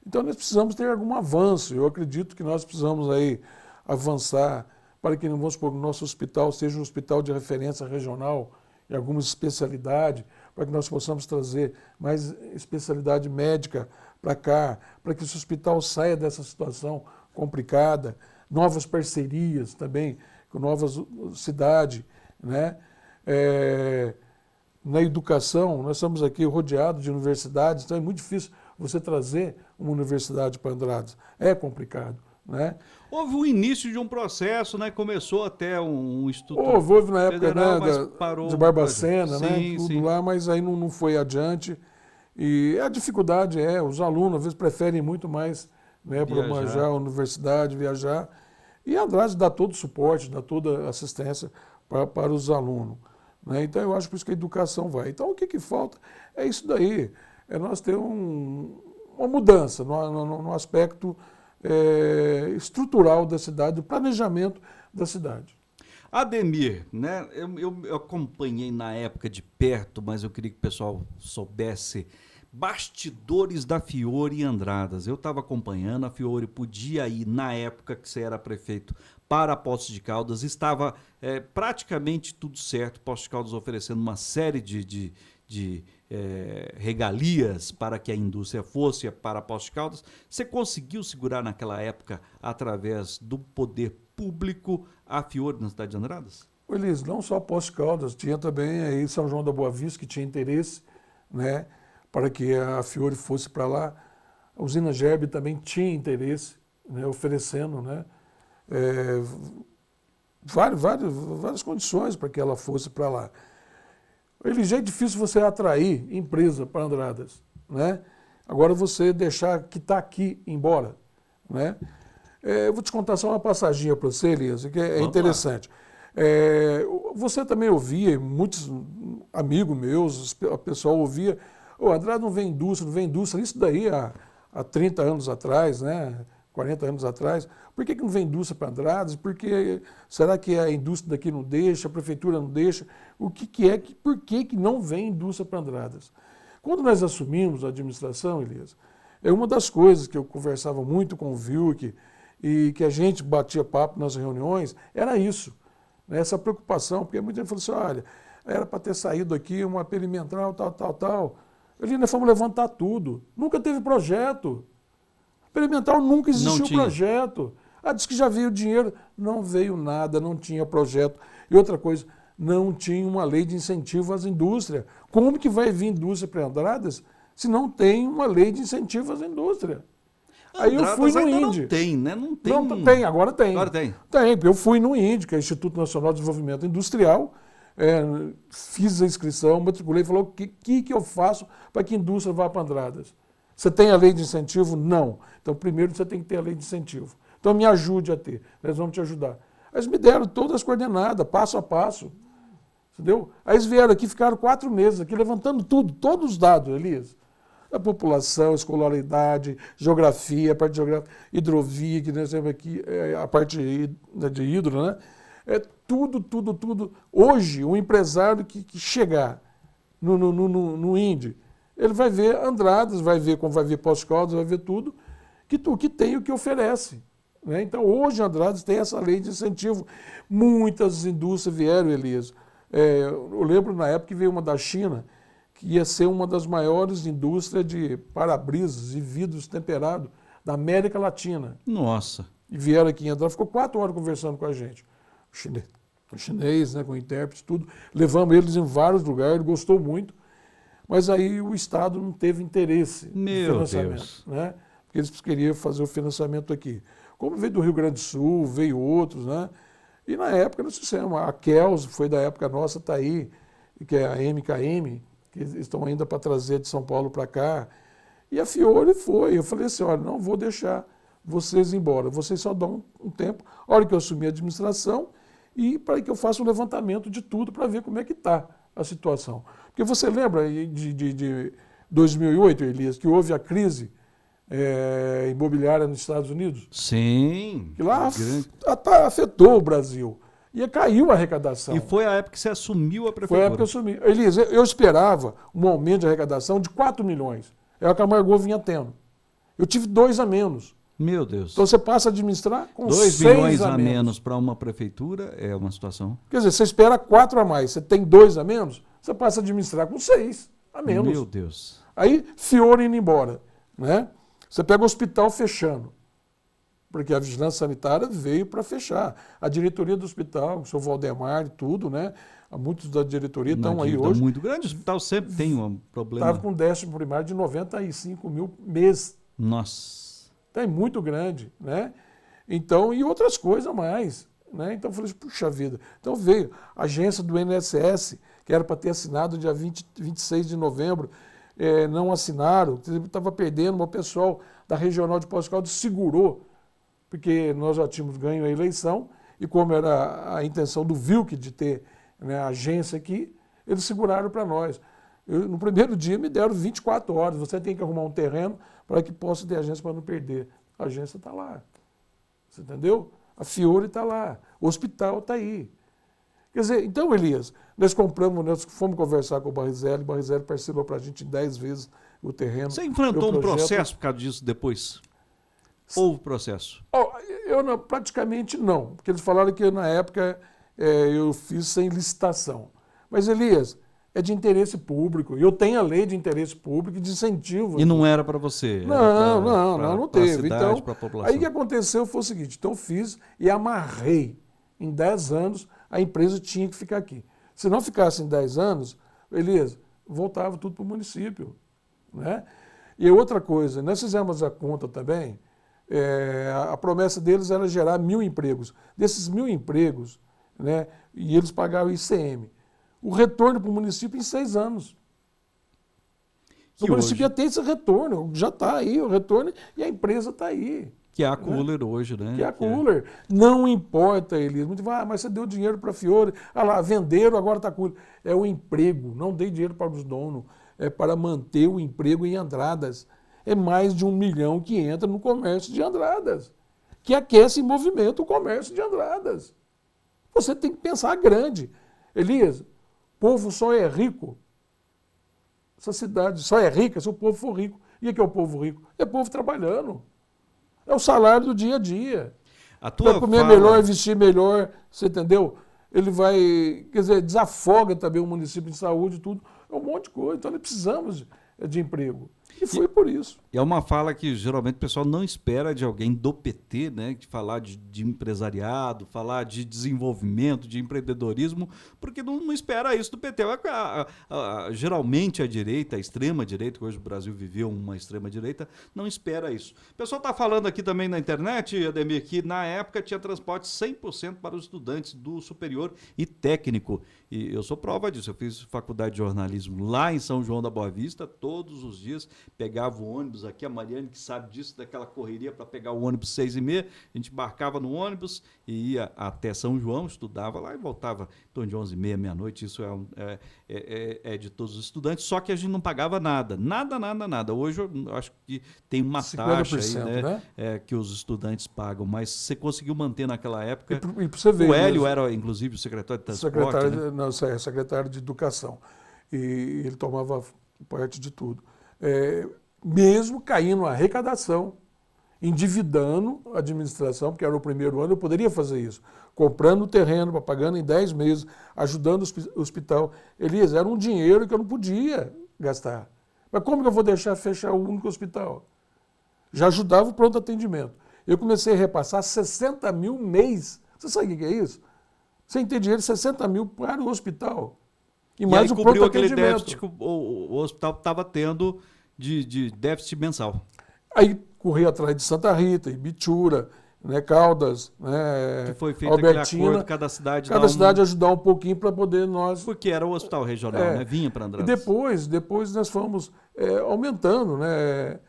Então, nós precisamos ter algum avanço. Eu acredito que nós precisamos aí avançar para que, vamos supor, o nosso hospital seja um hospital de referência regional em alguma especialidade, para que nós possamos trazer mais especialidade médica para cá, para que esse hospital saia dessa situação complicada, novas parcerias também com novas cidades, né? Na educação, nós estamos aqui rodeados de universidades, então é muito difícil você trazer uma universidade para Andradas. É complicado, né? Houve o início de um processo, né? Começou até um instituto houve na época, federal, né, parou, de Barbacena, sim, né? Tudo lá, mas aí não foi adiante. E a dificuldade os alunos às vezes preferem muito mais, né, para manjar a universidade, viajar. E Andradas dá todo o suporte, dá toda a assistência para os alunos, né? Então eu acho que por isso que a educação vai. Então o que falta é isso daí, nós ter uma mudança no aspecto estrutural da cidade, do planejamento da cidade. Ademir, né? Eu acompanhei na época de perto, mas eu queria que o pessoal soubesse bastidores da Fiore em Andradas. Eu estava acompanhando, a Fiore podia ir, na época que você era prefeito, para Poços de Caldas, estava praticamente tudo certo, Poços de Caldas oferecendo uma série de regalias para que a indústria fosse para Poços de Caldas. Você conseguiu segurar naquela época, através do poder público, a Fiore na cidade de Andradas? Elis, não só Poços de Caldas, tinha também aí São João da Boa Vista, que tinha interesse, né, para que a Fiore fosse para lá. A usina Gerbe também tinha interesse, né, oferecendo, né, várias condições para que ela fosse para lá. Elis, já é difícil você atrair empresa para Andradas, né? Agora você deixar que está aqui embora, né? Eu vou te contar só uma passaginha para você, Elias, que é interessante. Você também ouvia, muitos amigos meus, o pessoal ouvia, Andradas não vem indústria, isso daí há 30 anos atrás, né? 40 anos atrás. Por que não vem indústria para Andradas? Será que a indústria daqui não deixa, a prefeitura não deixa? Por que não vem indústria para Andradas? Quando nós assumimos a administração, Elias, é uma das coisas que eu conversava muito com o Vilk e que a gente batia papo nas reuniões, era isso, né? Essa preocupação, porque muita gente falou assim, olha, era para ter saído aqui uma perimetral, tal. Ali nós fomos levantar tudo, nunca teve projeto. Perimetral nunca existiu projeto. Diz que já veio dinheiro. Não veio nada, não tinha projeto. E outra coisa, não tinha uma lei de incentivo às indústrias. Como que vai vir indústria para Andradas se não tem uma lei de incentivo às indústrias? Aí eu fui no INDE. Não tem, né? Não tem. Não, tem, agora tem. Agora tem. Tem, eu fui no INDE, que é o Instituto Nacional de Desenvolvimento Industrial, fiz a inscrição, matriculei e falou o que eu faço para que a indústria vá para Andradas. Você tem a lei de incentivo? Não. Então, primeiro você tem que ter a lei de incentivo. Então, me ajude a ter. Nós vamos te ajudar. Eles me deram todas as coordenadas, passo a passo. Entendeu? Aí eles vieram aqui, ficaram 4 meses aqui, levantando tudo, todos os dados, Elias. A população, escolaridade, geografia, a parte de geografia, hidrovia, que nós temos aqui, a parte de hidro, né? Tudo. Hoje, um empresário que chegar no INDE, ele vai ver Andradas, vai ver como vai ver Poços de Caldas, vai ver tudo, que tem o que oferece, né? Então, hoje, Andradas tem essa lei de incentivo. Muitas indústrias vieram, Elias. Eu lembro na época que veio uma da China, que ia ser uma das maiores indústrias de para-brisas e vidros temperados da América Latina. Nossa! E vieram aqui em Andradas, ficou 4 horas conversando com a gente. O chinês, né, com intérpretes, tudo. Levamos eles em vários lugares, ele gostou muito. Mas aí o Estado não teve interesse no financiamento, né? Porque eles queriam fazer o financiamento aqui. Como veio do Rio Grande do Sul, veio outros, né? E na época nós fizemos. A Kels foi da época nossa, está aí, que é a MKM, que estão ainda para trazer de São Paulo para cá. E a Fiore foi. Eu falei assim, olha, não vou deixar vocês ir embora. Vocês só dão um tempo, a hora que eu assumir a administração, e para que eu faça um levantamento de tudo para ver como é que está a situação. Porque você lembra de 2008, Elias, que houve a crise imobiliária nos Estados Unidos? Sim. Que lá afetou o Brasil. E caiu a arrecadação. E foi a época que você assumiu a prefeitura. Foi a época que eu assumi. Elias, eu esperava um aumento de arrecadação de 4 milhões. É o que a Margot vinha tendo. Eu tive 2 a menos. Meu Deus. Então você passa a administrar com 2 6 milhões a menos para uma prefeitura é uma situação. Quer dizer, você espera 4 a mais, você tem 2 a menos, você passa a administrar com 6 a menos. Meu Deus. Aí, Fiore indo embora, né? Você pega o hospital fechando, porque a vigilância sanitária veio para fechar. A diretoria do hospital, o senhor Valdemar e tudo, né? Muitos da diretoria estão aí hoje. Muito grande, o hospital sempre tem um problema. Estava com déficit primário de 95 mil mês. Nossa. É muito grande, né? Então, e outras coisas mais, né? Então, eu falei assim, puxa vida. Então, veio a agência do INSS, que era para ter assinado dia 26 de novembro, não assinaram, estava perdendo, o pessoal da Regional de Poços de Caldas segurou, porque nós já tínhamos ganho a eleição, e como era a intenção do Vilk de ter, né, a agência aqui, eles seguraram para nós. No primeiro dia me deram 24 horas, você tem que arrumar um terreno para que possa ter agência para não perder. A agência está lá, você entendeu? A Fiore está lá, o hospital está aí. Quer dizer, então, Elias, nós fomos conversar com o Barrizelli parcelou para a gente em 10 vezes o terreno. Você enfrentou meu um projeto. processo por causa disso depois? Houve processo? Praticamente não, porque eles falaram que na época eu fiz sem licitação. Mas, Elias, é de interesse público. Eu tenho a lei de interesse público e de incentivo. E não era para você? Não teve. Cidade, Então, aí o que aconteceu foi o seguinte, então fiz e amarrei. Em 10 anos, a empresa tinha que ficar aqui. Se não ficasse em 10 anos, Elias, voltava tudo para o município. Né? E outra coisa, nós fizemos a conta também, a promessa deles era gerar 1.000 empregos. Desses 1.000 empregos, né, e eles pagavam ICM. O retorno para o município em 6 anos. O município já tem esse retorno, já está aí o retorno e a empresa está aí. Que é a Cooler hoje, né? Que é a Cooler. Não importa, Elias. Muito mas você deu dinheiro para a Fiore. Lá, venderam, agora está Cooler. É o emprego. Não dei dinheiro para os donos. É para manter o emprego em Andradas. É mais de 1 milhão que entra no comércio de Andradas. Que aquece e movimenta o comércio de Andradas. Você tem que pensar grande. Elias, o povo só é rico. Essa cidade só é rica se o povo for rico. E o que é o povo rico? É o povo trabalhando. É o salário do dia a dia. Vai comer melhor, vestir melhor, você entendeu? Ele vai, quer dizer, desafoga também o município de saúde e tudo. É um monte de coisa. Então nós precisamos de emprego. E foi por isso. É uma fala que geralmente o pessoal não espera de alguém do PT, né? De falar de empresariado, falar de desenvolvimento, de empreendedorismo, porque não espera isso do PT. Geralmente a direita, a extrema-direita, que hoje o Brasil viveu uma extrema-direita, não espera isso. O pessoal está falando aqui também na internet, Ademir, que na época tinha transporte 100% para os estudantes do superior e técnico. E eu sou prova disso. Eu fiz faculdade de jornalismo lá em São João da Boa Vista, todos os dias. Pegava o ônibus aqui, a Mariane que sabe disso, daquela correria para pegar o ônibus 6h30, a gente embarcava no ônibus e ia até São João, estudava lá e voltava em torno de 11h30, meia-noite, isso é de todos os estudantes, só que a gente não pagava nada, nada. Hoje eu acho que tem uma taxa aí, né? Que os estudantes pagam, mas você conseguiu manter naquela época. E pra você ver, o Hélio era, inclusive, o secretário de transporte, secretário de Educação, e ele tomava parte de tudo. Mesmo caindo a arrecadação, endividando a administração, porque era o primeiro ano, eu poderia fazer isso. Comprando o terreno, pagando em 10 meses, ajudando o hospital. Elias, era um dinheiro que eu não podia gastar. Mas como que eu vou deixar fechar o único hospital? Já ajudava o pronto atendimento. Eu comecei a repassar 60 mil mês. Você sabe o que é isso? Sem ter dinheiro, 60 mil para o hospital. E mais o pronto atendimento. Déficit que o hospital estava tendo de déficit mensal. Aí corri atrás de Santa Rita, Ibitura, né, Caldas, né, que foi feito Albertina, aquele acordo, cada cidade ajudar um pouquinho para poder nós... Porque era o hospital regional, né? Vinha para Andradas. E depois nós fomos aumentando, né?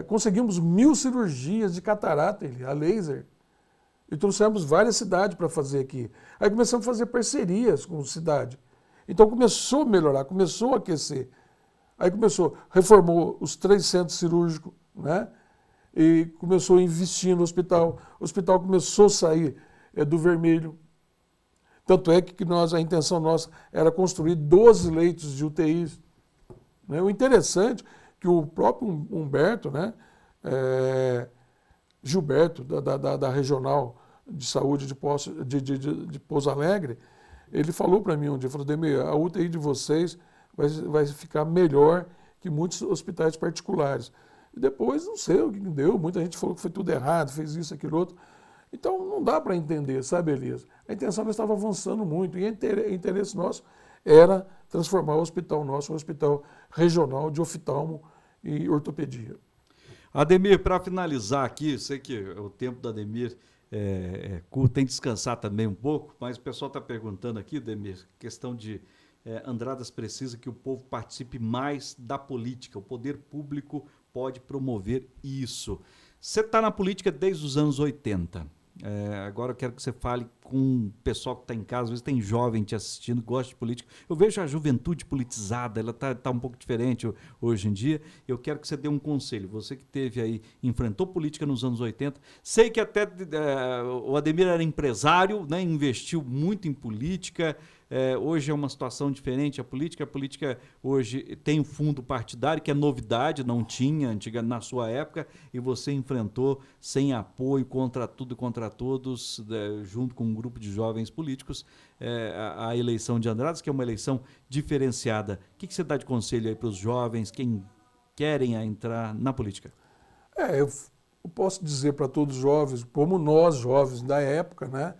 Conseguimos 1.000 cirurgias de catarata, a laser, e trouxemos várias cidades para fazer aqui. Aí começamos a fazer parcerias com cidade. Então começou a melhorar, começou a aquecer. Aí reformou os 3 centros cirúrgicos, né? E começou a investir no hospital. O hospital começou a sair do vermelho. Tanto é que a intenção nossa era construir 12 leitos de UTIs. Né? O interessante é que o próprio Humberto, né? Gilberto, da Regional de Saúde de Pouso Alegre, ele falou para mim um dia, falou, Ademir, a UTI de vocês vai ficar melhor que muitos hospitais particulares. E depois, não sei o que deu, muita gente falou que foi tudo errado, fez isso, aquilo, outro. Então, não dá para entender, sabe, Elias? A intenção nós estava avançando muito, e o interesse nosso era transformar o hospital nosso em um hospital regional de oftalmo e ortopedia. Ademir, para finalizar aqui, sei que o tempo do Ademir é curto, tem que descansar também um pouco, mas o pessoal está perguntando aqui, Ademir, questão de Andradas precisa que o povo participe mais da política, o poder público pode promover isso. Você está na política desde os anos 80. Agora eu quero que você fale com o pessoal que está em casa, às vezes tem jovem te assistindo, gosta de política. Eu vejo a juventude politizada, ela tá um pouco diferente hoje em dia. Eu quero que você dê um conselho. Você que teve aí, enfrentou política nos anos 80, sei que até o Ademir era empresário, né, investiu muito em política. Hoje é uma situação diferente. A política hoje tem um fundo partidário, que é novidade, não tinha antiga na sua época, e você enfrentou sem apoio, contra tudo e contra todos, junto com um grupo de jovens políticos, a eleição de Andradas, que é uma eleição diferenciada. O que você dá de conselho aí para os jovens, quem querem entrar na política? Eu posso dizer para todos os jovens, como nós jovens da época, né?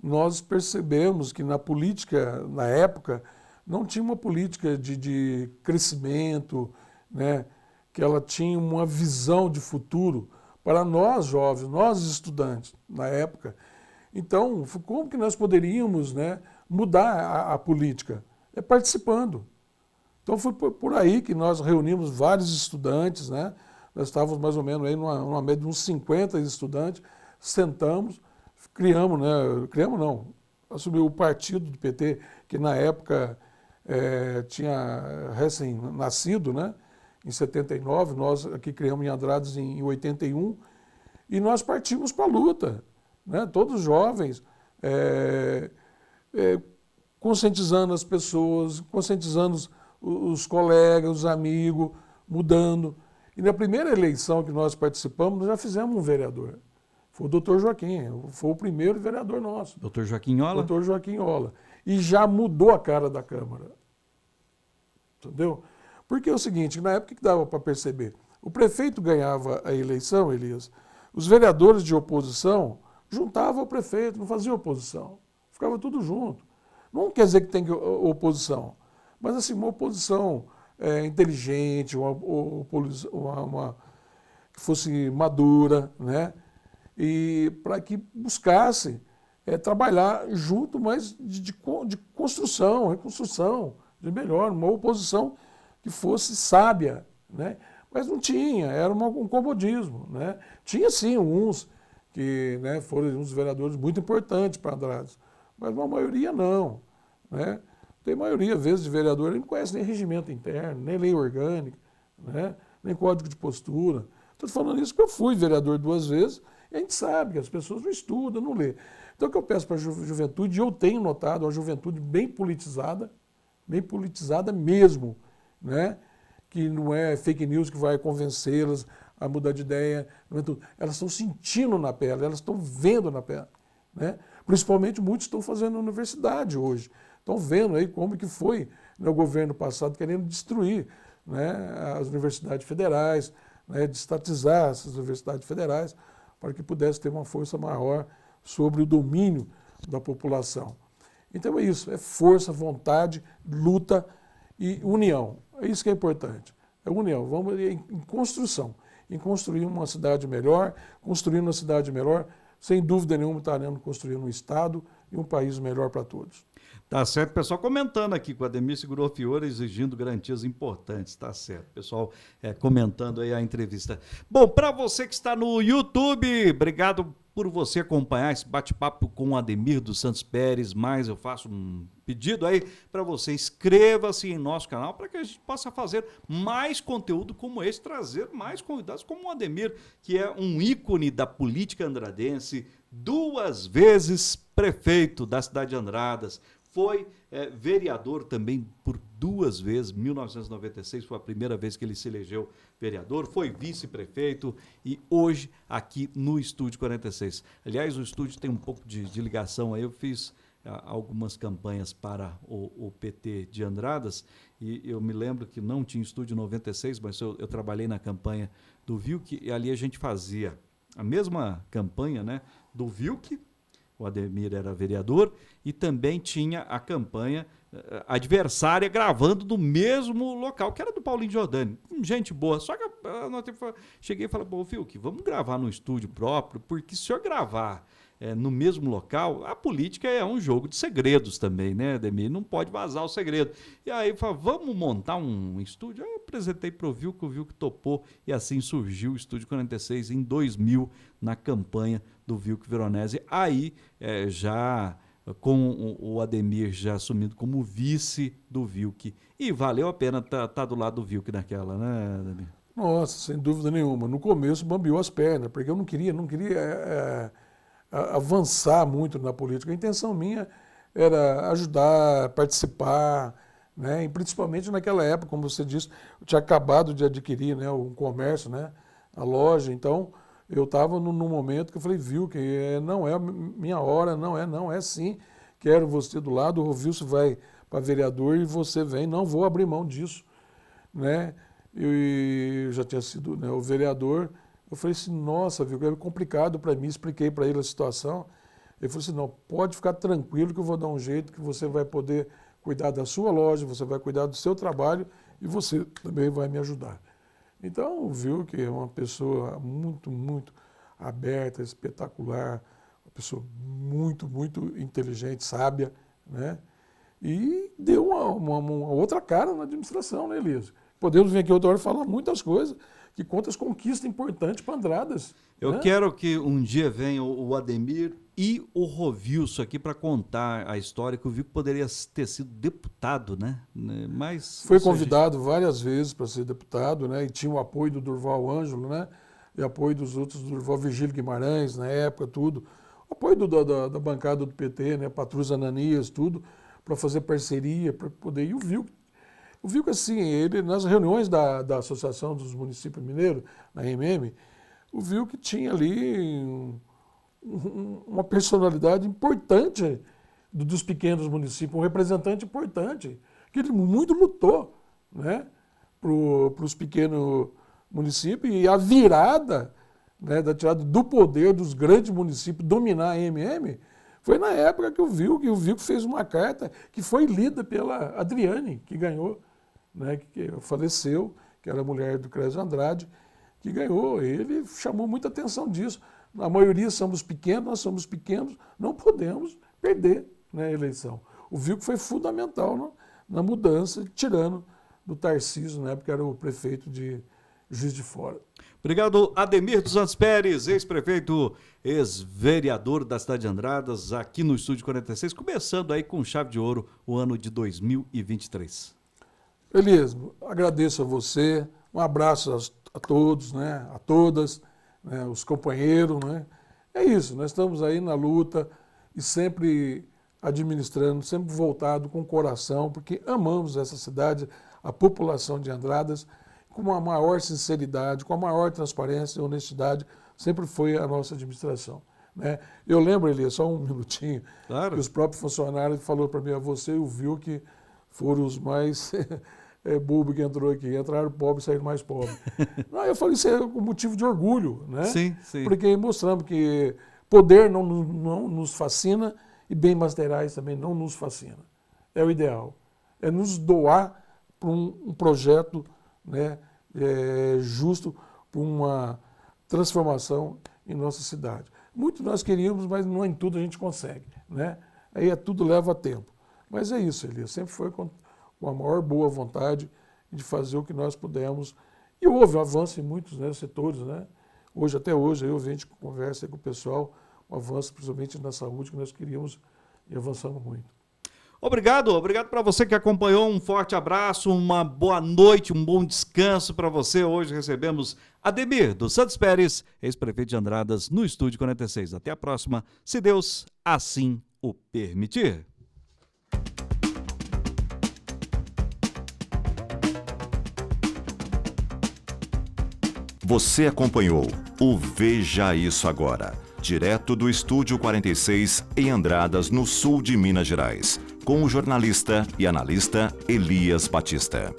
Nós percebemos que na política, na época, não tinha uma política de crescimento, né? Que ela tinha uma visão de futuro para nós jovens, nós estudantes, na época. Então, como que nós poderíamos, né, mudar a política? Participando. Então foi por aí que nós reunimos vários estudantes, né? Nós estávamos mais ou menos aí numa média de uns 50 estudantes, sentamos, assumiu o partido do PT, que na época tinha recém-nascido, né? Em 79, nós aqui criamos em Andradas em 81, e nós partimos para a luta, né? Todos jovens, conscientizando as pessoas, conscientizando os colegas, os amigos, mudando. E na primeira eleição que nós participamos, nós já fizemos um vereador. Foi o doutor Joaquim, foi o primeiro vereador nosso. Doutor Joaquim Ola? Doutor Joaquim Ola. E já mudou a cara da Câmara. Entendeu? Porque é o seguinte, na época que dava para perceber, o prefeito ganhava a eleição, Elias, os vereadores de oposição juntavam o prefeito, não faziam oposição. Ficava tudo junto. Não quer dizer que tem oposição, mas assim, uma oposição inteligente, uma que fosse madura, né? E para que buscasse trabalhar junto, mas de construção, reconstrução, de melhor, uma oposição que fosse sábia, né? Mas não tinha, era um comodismo, né? Tinha sim uns que, né, foram uns vereadores muito importantes para Andradas, mas uma maioria não, né? Tem maioria, às vezes, de vereador que não conhece nem regimento interno, nem lei orgânica, né? Nem código de postura. Estou falando isso porque eu fui vereador 2 vezes e a gente sabe que as pessoas não estudam, não lê. Então o que eu peço para a juventude, e eu tenho notado uma juventude bem politizada mesmo, né? Que não é fake news que vai convencê-las a mudar de ideia, não é tudo. Elas estão sentindo na pele, elas estão vendo na pele, né? Principalmente muitos estão fazendo universidade hoje. Estão vendo aí como que foi, né, o governo passado querendo destruir, né, as universidades federais, né, destatizar essas universidades federais para que pudesse ter uma força maior sobre o domínio da população. Então é isso, é força, vontade, luta e união. É isso que é importante, é união. Vamos em construção, em construir uma cidade melhor, construindo uma cidade melhor, sem dúvida nenhuma estaremos construindo um Estado e um país melhor para todos. Tá certo, pessoal comentando aqui que o Ademir segurou Fiora exigindo garantias importantes, tá certo, pessoal comentando aí a entrevista. Bom, para você que está no YouTube, obrigado por você acompanhar esse bate-papo com o Ademir dos Santos Pérez, mas eu faço um pedido aí para você, inscreva-se em nosso canal para que a gente possa fazer mais conteúdo como esse, trazer mais convidados como o Ademir, que é um ícone da política andradense, 2 vezes prefeito da cidade de Andradas, foi vereador também por 2 vezes, 1996 foi a primeira vez que ele se elegeu vereador, foi vice-prefeito e hoje aqui no Estúdio 46. Aliás, o estúdio tem um pouco de ligação aí, eu fiz algumas campanhas para o PT de Andradas e eu me lembro que não tinha Estúdio 96, mas eu trabalhei na campanha do Vilk e ali a gente fazia a mesma campanha, né, do Vilk. O Ademir era vereador e também tinha a campanha adversária gravando no mesmo local, que era do Paulinho Giordani. Gente boa. Só que eu cheguei e falei, pô, Vilk, vamos gravar no estúdio próprio, porque se eu gravar no mesmo local, a política é um jogo de segredos também, né, Ademir? Não pode vazar o segredo. E aí, vamos montar um estúdio? Eu apresentei para o Vilco topou, e assim surgiu o Estúdio 46 em 2000, na campanha do Vilco Veronese. Aí, já com o Ademir já assumido como vice do Vilco. E valeu a pena tá do lado do Vilco naquela, né, Ademir? Nossa, sem dúvida nenhuma. No começo bambeou as pernas, porque eu não queria avançar muito na política. A intenção minha era ajudar, participar, né? E principalmente naquela época, como você disse, eu tinha acabado de adquirir, né, um comércio, né, a loja. Então, eu estava num momento que eu falei, viu, que não é minha hora, não é sim, quero você do lado, o Wilson vai para vereador e você vem, não vou abrir mão disso, né? Eu já tinha sido, né, o vereador. Eu falei assim, nossa, viu, era complicado para mim, expliquei para ele a situação. Ele falou assim, não, pode ficar tranquilo que eu vou dar um jeito, que você vai poder cuidar da sua loja, você vai cuidar do seu trabalho e você também vai me ajudar. Então, viu que é uma pessoa muito, muito aberta, espetacular, uma pessoa muito, muito inteligente, sábia, né? E deu uma outra cara na administração, né, Elias? Podemos vir aqui outra hora e falar muitas coisas que contam as conquistas importantes para Andradas. Eu quero que um dia venha o Ademir e o Rovilson aqui para contar a história, que o Vilco poderia ter sido deputado, né? Mas foi convidado várias vezes para ser deputado, né? E tinha o apoio do Durval Ângelo, né? E apoio dos outros, do Durval Virgílio Guimarães, na época, tudo. O apoio da bancada do PT, né? Patrus Ananias, tudo, para fazer parceria, para poder... E o Vilco, assim, ele, nas reuniões da Associação dos Municípios Mineiros, na MM, o Vilco tinha ali uma personalidade importante dos pequenos municípios, um representante importante, que ele muito lutou, né, para os pequenos municípios, e a virada, né, da tirada do poder dos grandes municípios dominar a MM foi na época que o Vilco fez uma carta que foi lida pela Adriane, que ganhou, né, que faleceu, que era a mulher do Clésio Andrade, que ganhou. Ele chamou muita atenção disso. A maioria somos pequenos, nós somos pequenos, não podemos perder, né, a eleição. O Vilco foi fundamental na mudança, tirando do Tarcísio, na época era o prefeito de Juiz de Fora. Obrigado, Ademir dos Santos Pérez, ex-prefeito, ex-vereador da cidade de Andradas, aqui no Estúdio 46, começando aí com chave de ouro o ano de 2023. Beleza, agradeço a você, um abraço a todos, né, a todas, né, os companheiros, né. É isso, nós estamos aí na luta e sempre administrando, sempre voltado com o coração, porque amamos essa cidade, a população de Andradas, com a maior sinceridade, com a maior transparência e honestidade, sempre foi a nossa administração, né. Eu lembro, Elias, só um minutinho, claro, que os próprios funcionários falaram para mim, você e o Vilco que foram os mais bobo que entrou aqui, entraram pobres e saíram mais pobres. Não, eu falei, isso é um motivo de orgulho, né? Sim, sim. Porque mostramos que poder não nos fascina e bem materiais também não nos fascina. É o ideal. É nos doar para um projeto, né, justo, para uma transformação em nossa cidade. Muito nós queríamos, mas não em tudo a gente consegue, né? Aí tudo leva tempo. Mas é isso, Elias, sempre foi com a maior boa vontade de fazer o que nós pudemos. E houve um avanço em muitos, né, setores, né? Até hoje, a gente conversa com o pessoal, um avanço principalmente na saúde que nós queríamos e avançamos muito. Obrigado para você que acompanhou, um forte abraço, uma boa noite, um bom descanso para você. Hoje recebemos Ademir dos Santos Pérez, ex-prefeito de Andradas, no Estúdio 46. Até a próxima, se Deus assim o permitir. Você acompanhou o Veja Isso Agora, direto do Estúdio 46 em Andradas, no sul de Minas Gerais, com o jornalista e analista Elias Batista.